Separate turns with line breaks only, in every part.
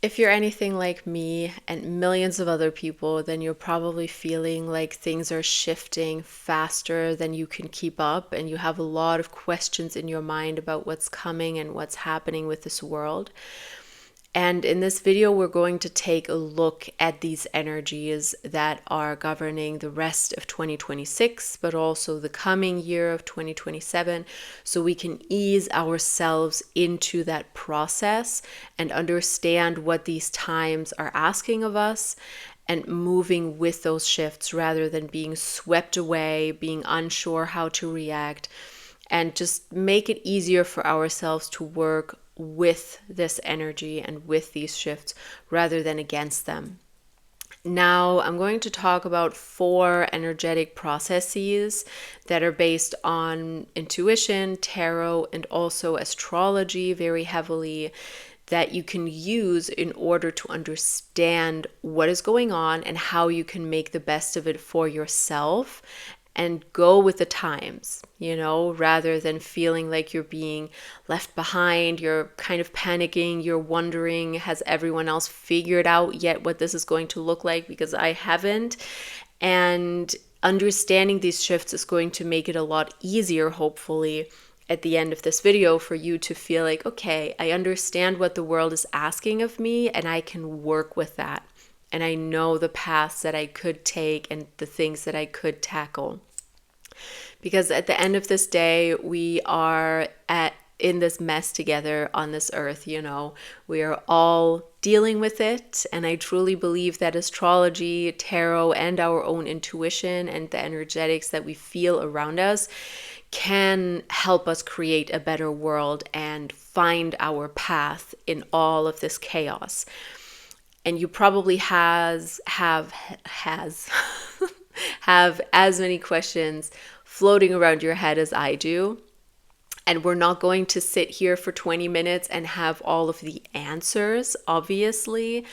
If you're anything like me and millions of other people, then you're probably feeling like things are shifting faster than you can keep up, and you have a lot of questions in your mind about what's coming and what's happening with this world. And in this video, we're going to take a look at these energies that are governing the rest of 2026, but also the coming year of 2027, so we can ease ourselves into that process and understand what these times are asking of us and moving with those shifts rather than being swept away, being unsure how to react, and just make it easier for ourselves to work with this energy and with these shifts rather than against them. Now, I'm going to talk about 4 energetic processes that are based on intuition, tarot, and also astrology very heavily, that you can use in order to understand what is going on and how you can make the best of it for yourself and go with the times, rather than feeling like you're being left behind, you're kind of panicking, you're wondering, has everyone else figured out yet what this is going to look like? Because I haven't. And understanding these shifts is going to make it a lot easier, hopefully, at the end of this video for you to feel like, okay, I understand what the world is asking of me and I can work with that. And I know the paths that I could take and the things that I could tackle. Because at the end of this day, we are in this mess together on this earth, We are all dealing with it. And I truly believe that astrology, tarot, and our own intuition and the energetics that we feel around us can help us create a better world and find our path in all of this chaos. And you probably have as many questions floating around your head as I do. And we're not going to sit here for 20 minutes and have all of the answers, obviously.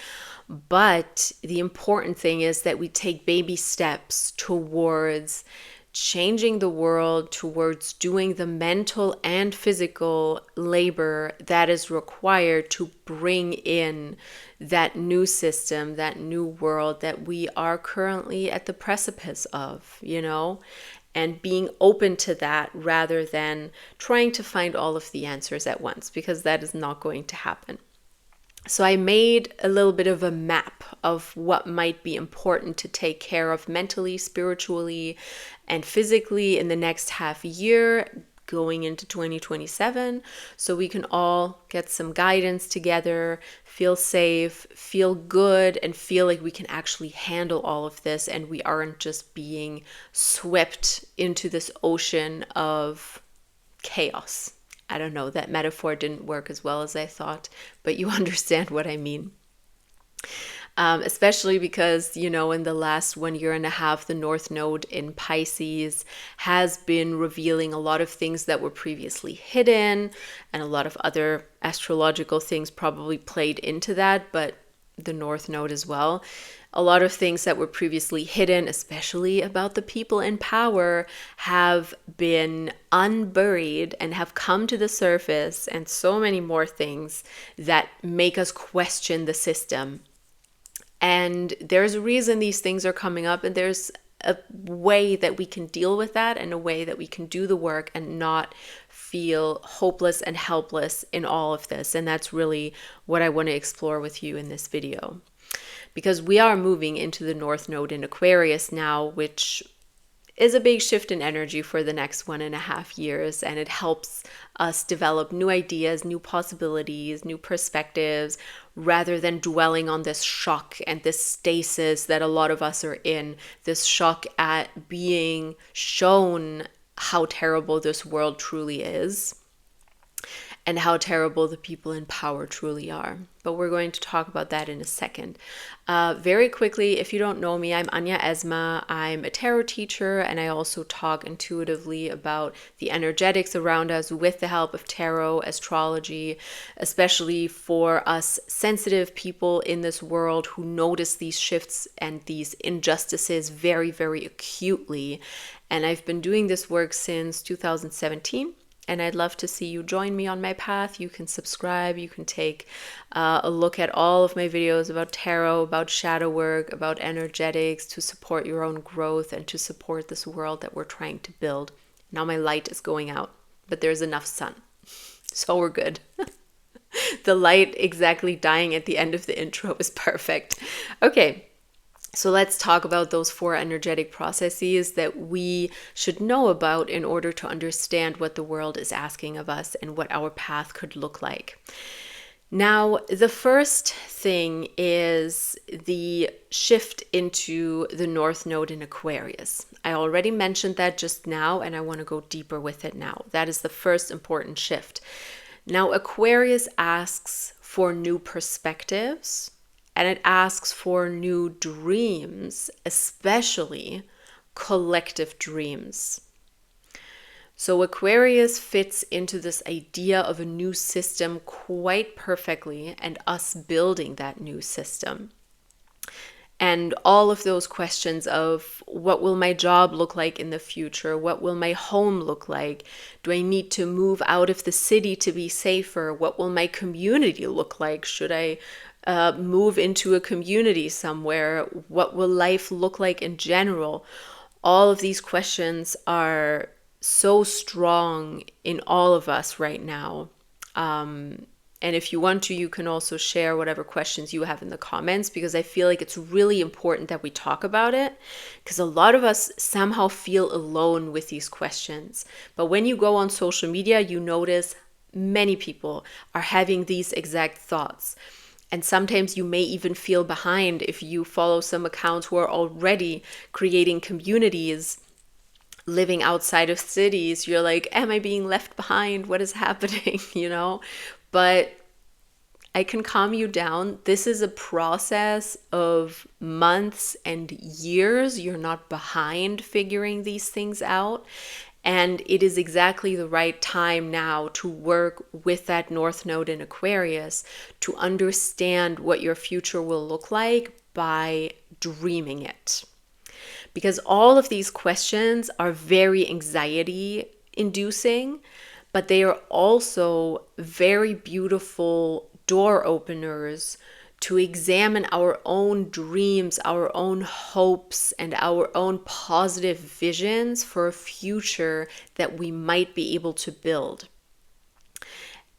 But the important thing is that we take baby steps towards changing the world, towards doing the mental and physical labor that is required to bring in that new system, that new world that we are currently at the precipice of, and being open to that rather than trying to find all of the answers at once, because that is not going to happen. So I made a little bit of a map of what might be important to take care of mentally, spiritually, and physically in the next half year going into 2027, so we can all get some guidance together, feel safe, feel good, and feel like we can actually handle all of this and we aren't just being swept into this ocean of chaos. I don't know, that metaphor didn't work as well as I thought, but you understand what I mean. Especially because, in the last 1.5 years, the North Node in Pisces has been revealing a lot of things that were previously hidden, and a lot of other astrological things probably played into that, but the North Node as well. A lot of things that were previously hidden, especially about the people in power, have been unburied and have come to the surface, and so many more things that make us question the system. And there's a reason these things are coming up, and there's a way that we can deal with that and a way that we can do the work and not feel hopeless and helpless in all of this. And that's really what I want to explore with you in this video. Because we are moving into the North Node in Aquarius now, which is a big shift in energy for the next 1.5 years, and it helps us develop new ideas, new possibilities, new perspectives, rather than dwelling on this shock and this stasis that a lot of us are in, this shock at being shown how terrible this world truly is and how terrible the people in power truly are. But we're going to talk about that in a second. Very quickly, if you don't know me, I'm Anya Esma. I'm a tarot teacher, and I also talk intuitively about the energetics around us with the help of tarot, astrology, especially for us sensitive people in this world who notice these shifts and these injustices very, very acutely. And I've been doing this work since 2017. and I'd love to see you join me on my path. You can subscribe, you can take a look at all of my videos about tarot, about shadow work, about energetics, to support your own growth and to support this world that we're trying to build. Now my light is going out, but there's enough sun, so we're good. The light exactly dying at the end of the intro is perfect. Okay. So let's talk about those 4 energetic processes that we should know about in order to understand what the world is asking of us and what our path could look like. Now, the first thing is the shift into the North Node in Aquarius. I already mentioned that just now, and I want to go deeper with it now. That is the first important shift. Now, Aquarius asks for new perspectives, and it asks for new dreams, especially collective dreams. So Aquarius fits into this idea of a new system quite perfectly, and us building that new system. And all of those questions of what will my job look like in the future? What will my home look like? Do I need to move out of the city to be safer? What will my community look like? Should I move into a community somewhere? What will life look like in general? All of these questions are so strong in all of us right now. And if you want to, you can also share whatever questions you have in the comments, because I feel like it's really important that we talk about it, because a lot of us somehow feel alone with these questions. But when you go on social media, you notice many people are having these exact thoughts. And sometimes you may even feel behind if you follow some accounts who are already creating communities living outside of cities. You're like, am I being left behind? What is happening? But I can calm you down. This is a process of months and years. You're not behind figuring these things out. And it is exactly the right time now to work with that North Node in Aquarius to understand what your future will look like by dreaming it. Because all of these questions are very anxiety inducing, but they are also very beautiful door openers to examine our own dreams, our own hopes, and our own positive visions for a future that we might be able to build.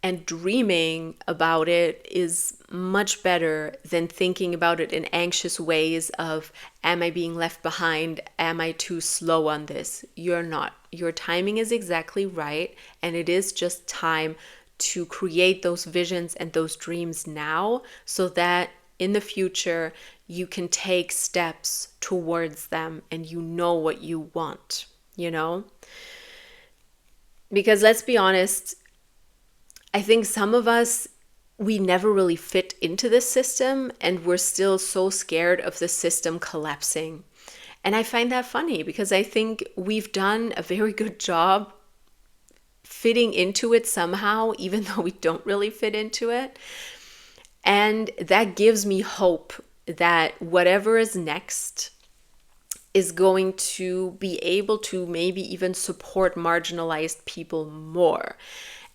And dreaming about it is much better than thinking about it in anxious ways of, am I being left behind? Am I too slow on this? You're not. Your timing is exactly right. And it is just time to create those visions and those dreams now, so that in the future you can take steps towards them and you know what you want, Because let's be honest, I think some of us, we never really fit into this system, and we're still so scared of the system collapsing. And I find that funny, because I think we've done a very good job fitting into it somehow, even though we don't really fit into it. And that gives me hope that whatever is next is going to be able to maybe even support marginalized people more.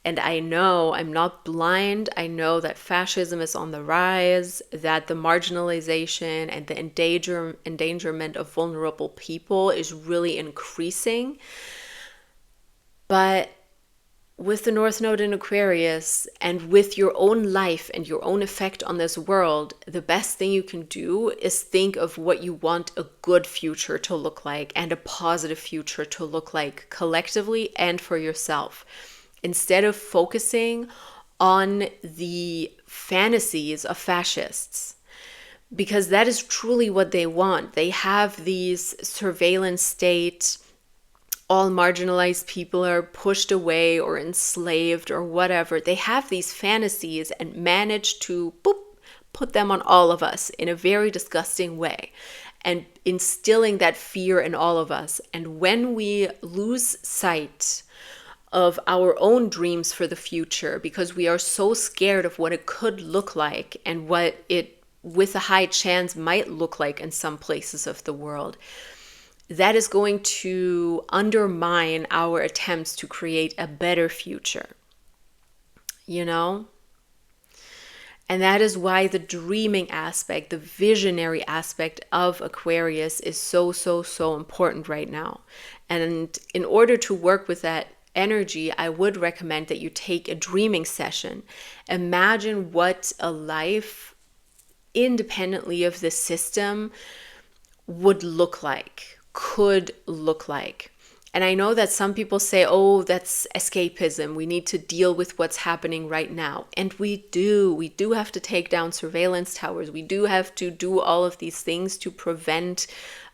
And I know I'm not blind. I know that fascism is on the rise, that the marginalization and the endangerment of vulnerable people is really increasing. But with the North Node in Aquarius and with your own life and your own effect on this world, the best thing you can do is think of what you want a good future to look like and a positive future to look like collectively and for yourself, instead of focusing on the fantasies of fascists. Because that is truly what they want. They have these surveillance states. All marginalized people are pushed away or enslaved or whatever. They have these fantasies and manage to put them on all of us in a very disgusting way, and instilling that fear in all of us. And when we lose sight of our own dreams for the future, because we are so scared of what it could look like and what it with a high chance might look like in some places of the world, that is going to undermine our attempts to create a better future, you know? And that is why the dreaming aspect, the visionary aspect of Aquarius is so, so, so important right now. And in order to work with that energy, I would recommend that you take a dreaming session. Imagine what a life independently of the system would look like, could look like. And I know that some people say, oh, that's escapism. We need to deal with what's happening right now. And we do. We do have to take down surveillance towers. We do have to do all of these things to prevent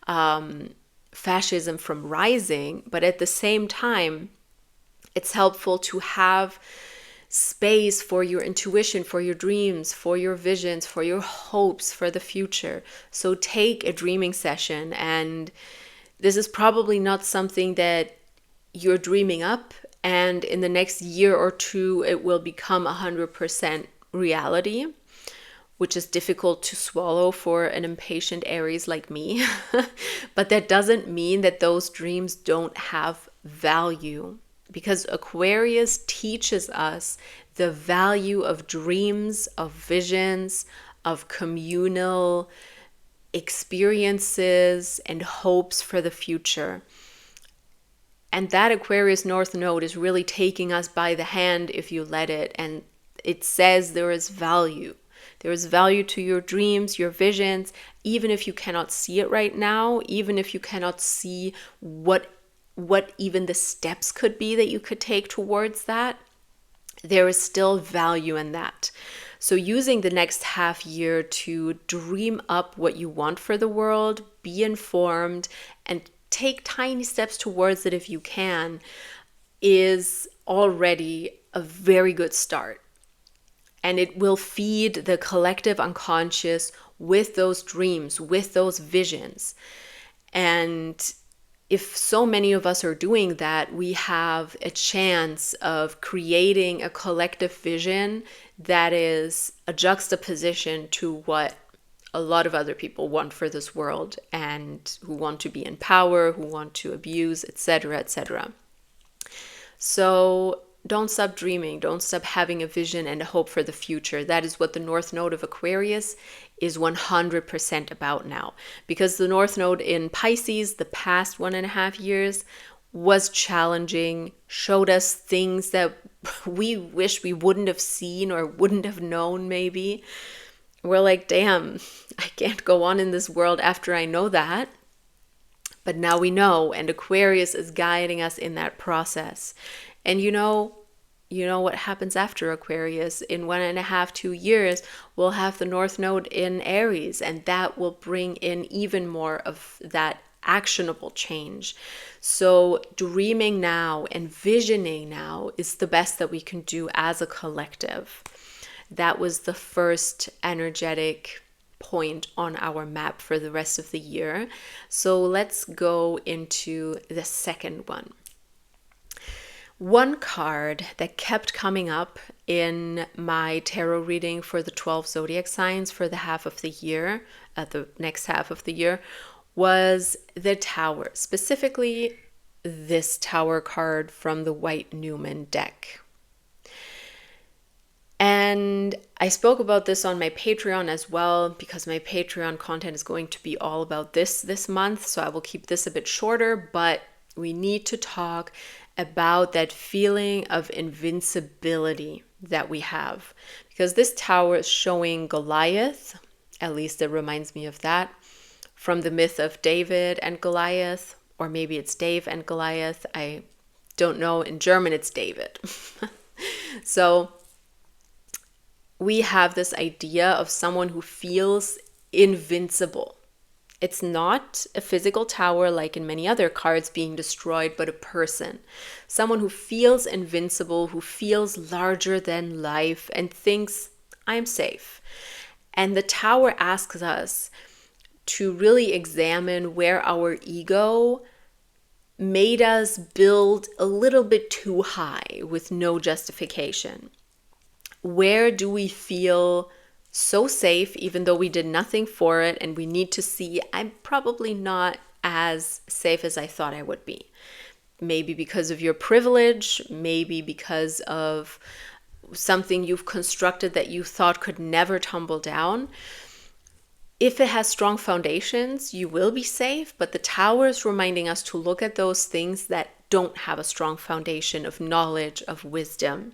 fascism from rising. But at the same time, it's helpful to have space for your intuition, for your dreams, for your visions, for your hopes for the future. So take a dreaming session, and this is probably not something that you're dreaming up and in the next year or two it will become 100% reality, which is difficult to swallow for an impatient Aries like me. But that doesn't mean that those dreams don't have value, because Aquarius teaches us the value of dreams, of visions, of communal experiences and hopes for the future. And that Aquarius North Node is really taking us by the hand if you let it. And it says there is value. There is value to your dreams, your visions, even if you cannot see it right now, even if you cannot see what even the steps could be that you could take towards that. There is still value in that. So using the next half year to dream up what you want for the world, be informed, and take tiny steps towards it if you can, is already a very good start. And it will feed the collective unconscious with those dreams, with those visions. And if so many of us are doing that, we have a chance of creating a collective vision that is a juxtaposition to what a lot of other people want for this world and who want to be in power, who want to abuse, etc., etc. So don't stop dreaming. Don't stop having a vision and a hope for the future. That is what the North Node of Aquarius is 100% about now. Because the North Node in Pisces, the past 1.5 years, was challenging, showed us things that we wish we wouldn't have seen or wouldn't have known maybe. We're like, damn, I can't go on in this world after I know that. But now we know, and Aquarius is guiding us in that process. And you know what happens after Aquarius. In 1.5, 2 years, we'll have the North Node in Aries, and that will bring in even more of that actionable change. So dreaming now and visioning now is the best that we can do as a collective. That was the first energetic point on our map for the rest of the year. So let's go into the second one. One card that kept coming up in my tarot reading for the 12 zodiac signs for the half of the year, the next half of the year, was the Tower. Specifically, this Tower card from the White Newman deck. And I spoke about this on my Patreon as well, because my Patreon content is going to be all about this month. So I will keep this a bit shorter, but we need to talk about that feeling of invincibility that we have. Because this Tower is showing Goliath, at least it reminds me of that, from the myth of David and Goliath, or maybe it's Dave and Goliath. I don't know. In German, it's David. So we have this idea of someone who feels invincible. It's not a physical tower like in many other cards being destroyed, but a person. Someone who feels invincible, who feels larger than life and thinks, I'm safe. And the Tower asks us to really examine where our ego made us build a little bit too high with no justification. Where do we feel so safe, even though we did nothing for it, and we need to see, I'm probably not as safe as I thought I would be. Maybe because of your privilege, maybe because of something you've constructed that you thought could never tumble down. If it has strong foundations, you will be safe, but the Tower is reminding us to look at those things that don't have a strong foundation of knowledge, of wisdom.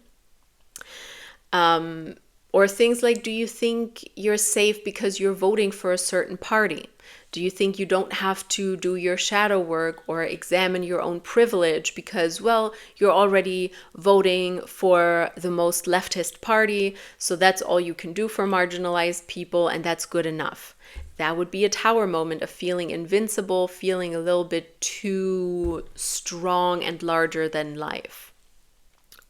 Or things like, do you think you're safe because you're voting for a certain party? Do you think you don't have to do your shadow work or examine your own privilege because, well, you're already voting for the most leftist party, so that's all you can do for marginalized people, and that's good enough? That would be a Tower moment of feeling invincible, feeling a little bit too strong and larger than life.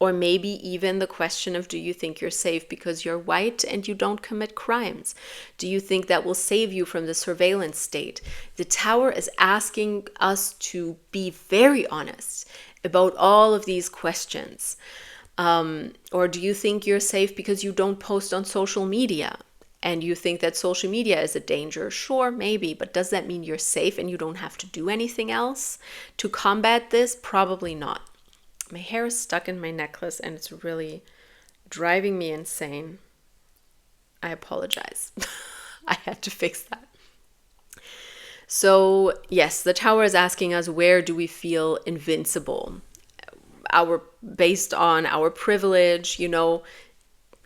Or maybe even the question of, do you think you're safe because you're white and you don't commit crimes? Do you think that will save you from the surveillance state? The Tower is asking us to be very honest about all of these questions. Or do you think you're safe because you don't post on social media? And you think that social media is a danger? Sure, maybe, but does that mean you're safe and you don't have to do anything else to combat this? Probably not. My hair is stuck in my necklace and it's really driving me insane. I apologize. I had to fix that. So yes, the Tower is asking us, where do we feel invincible? Based on our privilege,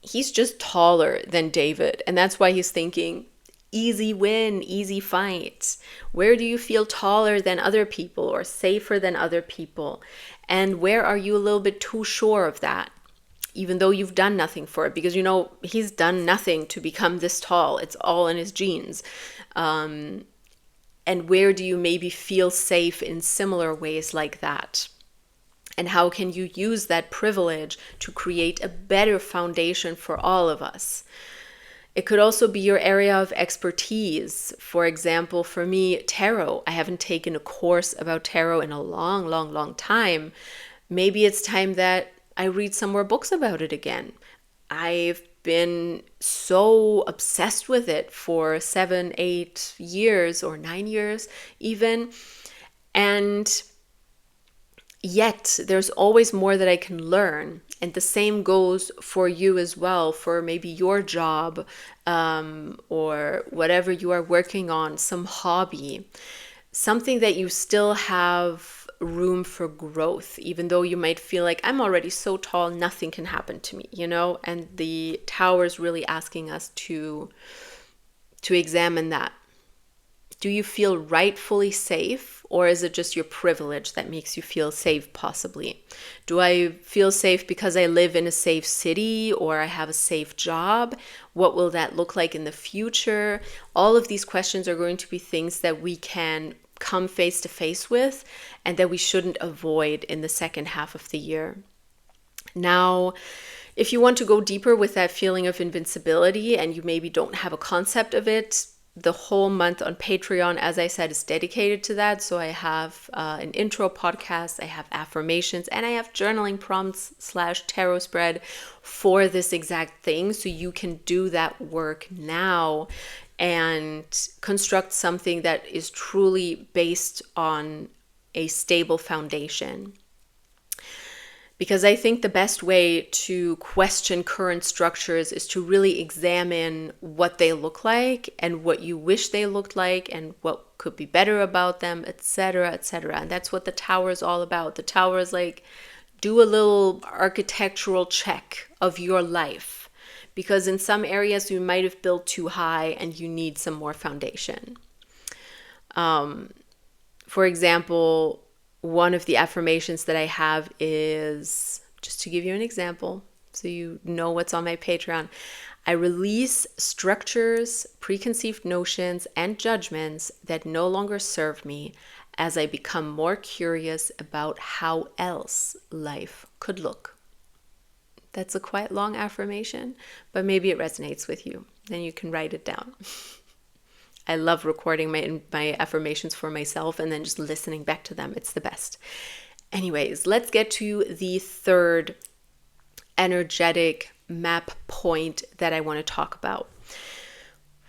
he's just taller than David. And that's why he's thinking, easy win, easy fight. Where do you feel taller than other people or safer than other people? And where are you a little bit too sure of that, even though you've done nothing for it? Because, he's done nothing to become this tall. It's all in his genes. And where do you maybe feel safe in similar ways like that? And how can you use that privilege to create a better foundation for all of us? It could also be your area of expertise. For example, for me, tarot. I haven't taken a course about tarot in a long, long, long time. Maybe it's time that I read some more books about it again. I've been so obsessed with it for 7, 8 years or 9 years even. And yet there's always more that I can learn. And the same goes for you as well, for maybe your job or whatever you are working on, some hobby, something that you still have room for growth, even though you might feel like, I'm already so tall, nothing can happen to me, And the Tower is really asking us to examine that. Do you feel rightfully safe, or is it just your privilege that makes you feel safe possibly? Do I feel safe because I live in a safe city or I have a safe job? What will that look like in the future? All of these questions are going to be things that we can come face to face with and that we shouldn't avoid in the second half of the year. Now, if you want to go deeper with that feeling of invincibility and you maybe don't have a concept of it, the whole month on Patreon, as I said, is dedicated to that. So I have an intro podcast, I have affirmations, and I have journaling prompts / tarot spread for this exact thing. So you can do that work now and construct something that is truly based on a stable foundation. Because I think the best way to question current structures is to really examine what they look like and what you wish they looked like and what could be better about them, etc., etc. And that's what the Tower is all about. The Tower is like, do a little architectural check of your life. Because in some areas you might have built too high and you need some more foundation. For example, one of the affirmations that I have is, just to give you an example, so you know what's on my Patreon, I release structures, preconceived notions, and judgments that no longer serve me as I become more curious about how else life could look. That's a quite long affirmation, but maybe it resonates with you. Then you can write it down. I love recording my affirmations for myself and then just listening back to them. It's the best. Anyways, let's get to the third energetic map point that I want to talk about.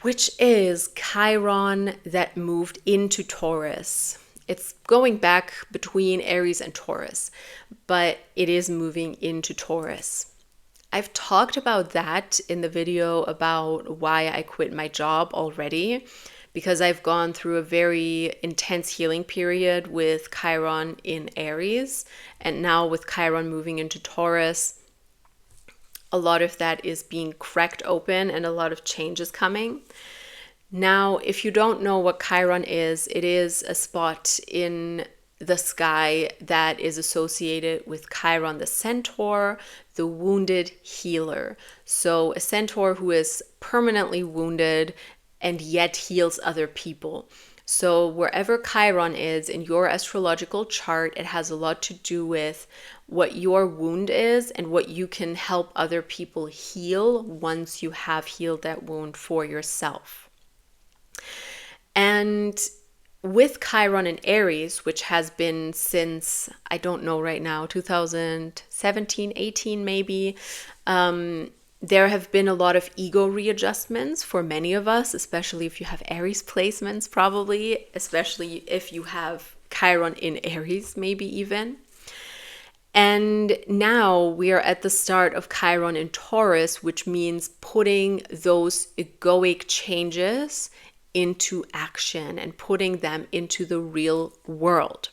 which is Chiron that moved into Taurus. It's going back between Aries and Taurus, but it is moving into Taurus. I've talked about that in the video about why I quit my job already, because I've gone through a very intense healing period with Chiron in Aries, and now with Chiron moving into Taurus, a lot of that is being cracked open and a lot of change is coming. Now, if you don't know what Chiron is, it is a spot in the sky that is associated with Chiron the centaur, the wounded healer. So a centaur who is permanently wounded and yet heals other people. So wherever Chiron is in your astrological chart, it has a lot to do with what your wound is and what you can help other people heal once you have healed that wound for yourself. And with Chiron in Aries, which has been since, I don't know right now, 2017, 18 maybe, there have been a lot of ego readjustments for many of us, especially if you have Aries placements probably, especially if you have Chiron in Aries maybe even. And now we are at the start of Chiron in Taurus, which means putting those egoic changes into action and putting them into the real world.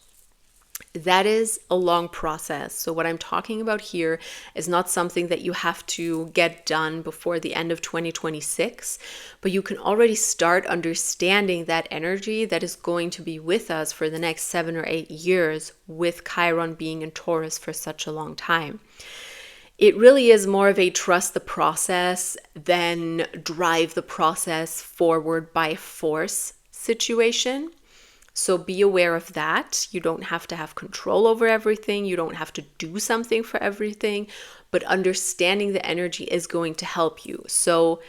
That is a long process. So what I'm talking about here is not something that you have to get done before the end of 2026, but you can already start understanding that energy that is going to be with us for the next 7 or 8 years, with Chiron being in Taurus for such a long time. It really is more of a trust the process than drive the process forward by force situation. So be aware of that. You don't have to have control over everything. You don't have to do something for everything, but understanding the energy is going to help you. So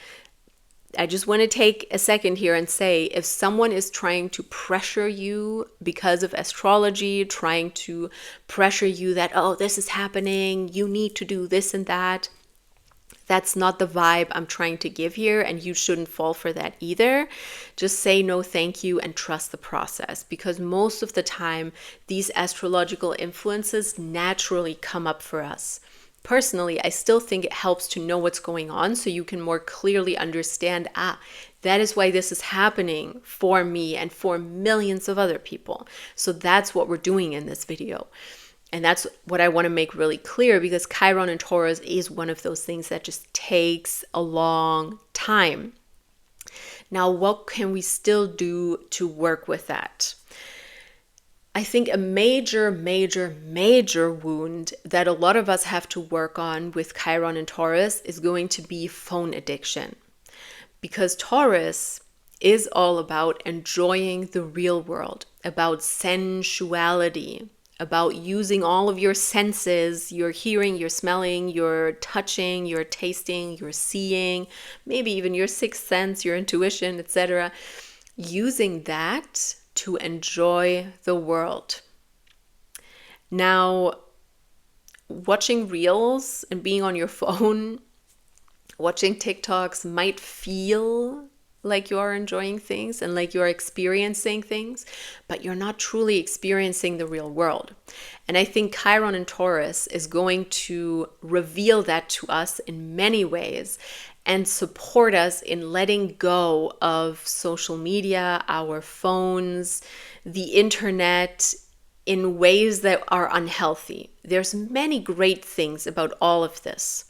I just want to take a second here and say, if someone is trying to pressure you because of astrology, trying to pressure you that, oh, this is happening, you need to do this and that, that's not the vibe I'm trying to give here, and you shouldn't fall for that either. Just say no thank you and trust the process, because most of the time these astrological influences naturally come up for us. Personally, I still think it helps to know what's going on so you can more clearly understand, that is why this is happening for me and for millions of other people. So that's what we're doing in this video. And that's what I want to make really clear, because Chiron and Taurus is one of those things that just takes a long time. Now, what can we still do to work with that? I think a major wound that a lot of us have to work on with Chiron and Taurus is going to be phone addiction. Because Taurus is all about enjoying the real world, about sensuality, about using all of your senses, your hearing, your smelling, your touching, your tasting, your seeing, maybe even your sixth sense, your intuition, etc. Using that to enjoy the world. Now, watching reels and being on your phone, watching TikToks might feel like you are enjoying things and like you are experiencing things, but you're not truly experiencing the real world. And I think Chiron and Taurus is going to reveal that to us in many ways and support us in letting go of social media, our phones, the internet, in ways that are unhealthy. There's many great things about all of this,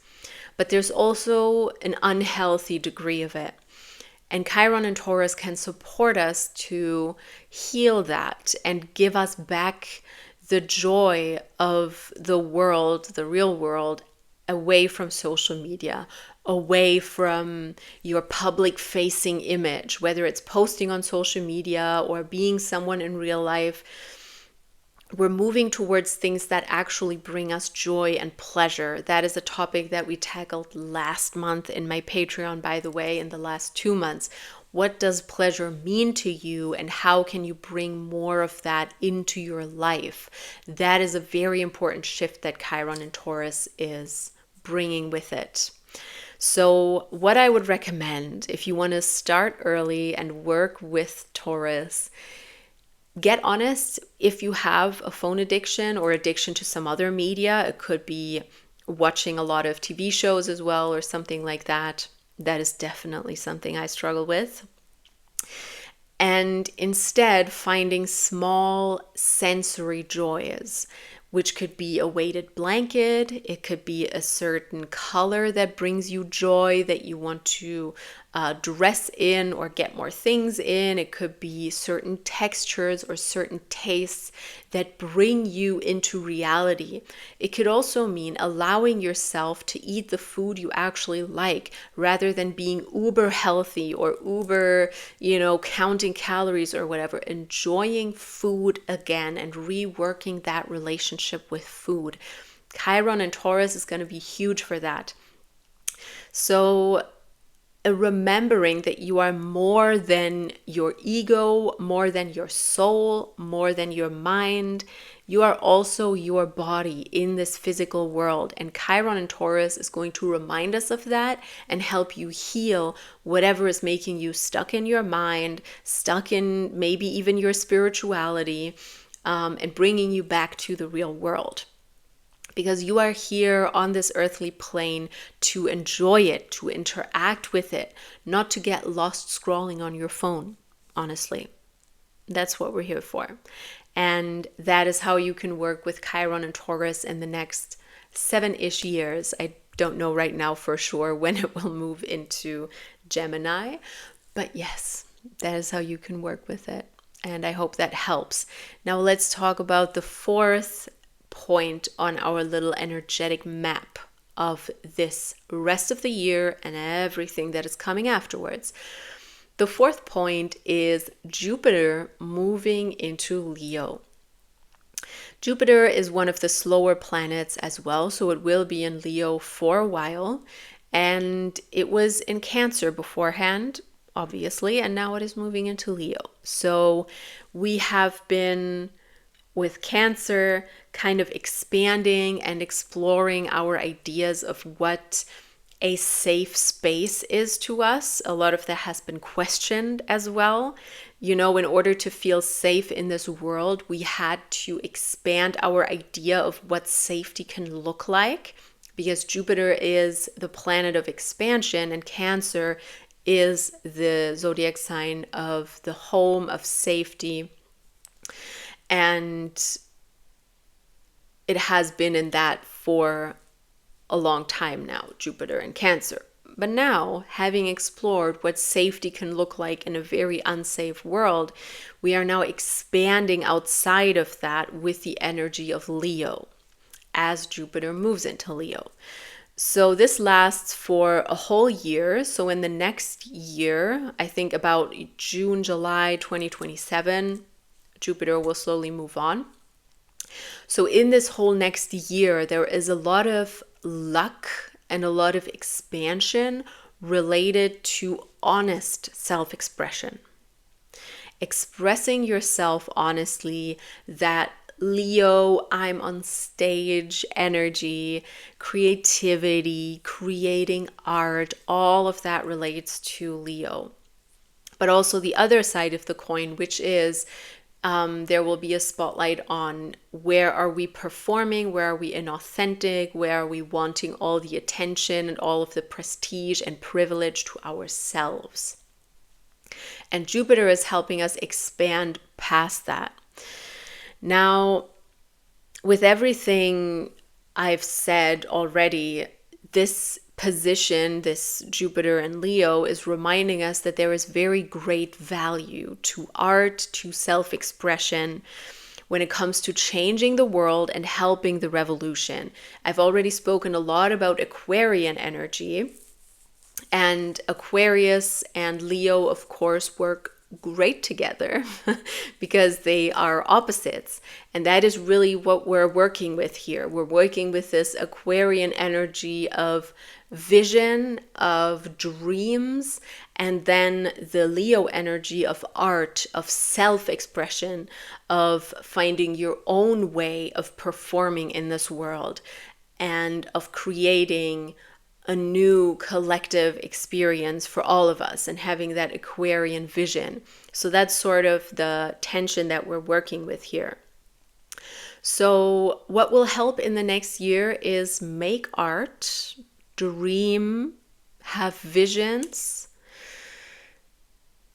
but there's also an unhealthy degree of it. And Chiron and Taurus can support us to heal that and give us back the joy of the world, the real world, away from social media, away from your public-facing image, whether it's posting on social media or being someone in real life. We're moving towards things that actually bring us joy and pleasure. That is a topic that we tackled last month in my Patreon, by the way, in the last 2 months. What does pleasure mean to you, and how can you bring more of that into your life? That is a very important shift that Chiron and Taurus is bringing with it. So, what I would recommend if you want to start early and work with Taurus, get honest if you have a phone addiction or addiction to some other media. It could be watching a lot of TV shows as well or something like that. That is definitely something I struggle with. And instead finding small sensory joys, which could be a weighted blanket, it could be a certain color that brings you joy that you want to dress in or get more things in. It could be certain textures or certain tastes that bring you into reality. It could also mean allowing yourself to eat the food you actually like rather than being uber healthy or uber, counting calories or whatever. Enjoying food again and reworking that relationship with food. Chiron and Taurus is going to be huge for that. So remembering that you are more than your ego, more than your soul, more than your mind. You are also your body in this physical world. And Chiron and Taurus is going to remind us of that and help you heal whatever is making you stuck in your mind, stuck in maybe even your spirituality, and bringing you back to the real world. Because you are here on this earthly plane to enjoy it, to interact with it, not to get lost scrolling on your phone, honestly. That's what we're here for. And that is how you can work with Chiron and Taurus in the next 7-ish years. I don't know right now for sure when it will move into Gemini, but yes, that is how you can work with it. And I hope that helps. Now let's talk about the fourth point on our little energetic map of this rest of the year and everything that is coming afterwards. The fourth point is Jupiter moving into Leo. Jupiter is one of the slower planets as well, so it will be in Leo for a while. And it was in Cancer beforehand, obviously, and now it is moving into Leo. So we have been with Cancer kind of expanding and exploring our ideas of what a safe space is to us. A lot of that has been questioned as well. In order to feel safe in this world, we had to expand our idea of what safety can look like, because Jupiter is the planet of expansion and Cancer is the zodiac sign of the home, of safety. And it has been in that for a long time now, Jupiter and Cancer. But now, having explored what safety can look like in a very unsafe world, we are now expanding outside of that with the energy of Leo as Jupiter moves into Leo. So this lasts for a whole year. So in the next year, I think about June, July 2027, Jupiter will slowly move on. So in this whole next year, there is a lot of luck and a lot of expansion related to honest self-expression. Expressing yourself honestly, that Leo, I'm on stage energy, creativity, creating art, all of that relates to Leo. But also the other side of the coin, which is there will be a spotlight on where are we performing, where are we inauthentic, where are we wanting all the attention and all of the prestige and privilege to ourselves. And Jupiter is helping us expand past that. Now, with everything I've said already, this position, this Jupiter and Leo, is reminding us that there is very great value to art, to self-expression when it comes to changing the world and helping the revolution. I've already spoken a lot about Aquarian energy, and Aquarius and Leo, of course, work great together because they are opposites. And that is really what we're working with here. We're working with this Aquarian energy of vision, of dreams, and then the Leo energy of art, of self-expression, of finding your own way of performing in this world, and of creating a new collective experience for all of us and having that Aquarian vision. So that's sort of the tension that we're working with here. So what will help in the next year is make art, dream, have visions,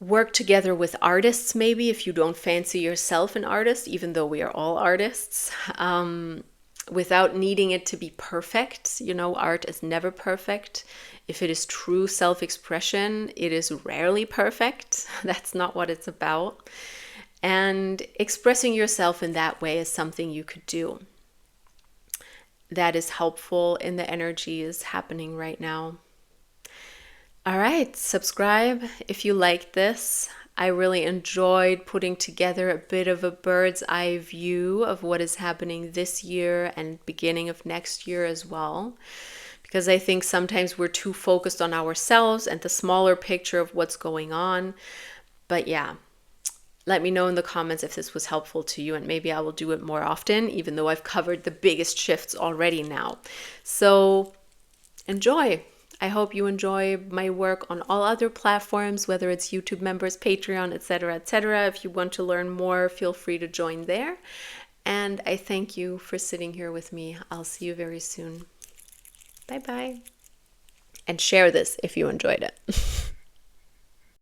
work together with artists maybe if you don't fancy yourself an artist, even though we are all artists. Without needing it to be perfect. You know, art is never perfect. If it is true self-expression, it is rarely perfect. That's not what it's about. And expressing yourself in that way is something you could do. That is helpful in the energies happening right now. All right, subscribe if you like this. I really enjoyed putting together a bit of a bird's eye view of what is happening this year and beginning of next year as well. Because I think sometimes we're too focused on ourselves and the smaller picture of what's going on. But yeah, let me know in the comments if this was helpful to you, and maybe I will do it more often, even though I've covered the biggest shifts already now. So enjoy. I hope you enjoy my work on all other platforms, whether it's YouTube members, Patreon, etc., etc. If you want to learn more, feel free to join there. And I thank you for sitting here with me. I'll see you very soon. Bye-bye. And share this if you enjoyed it.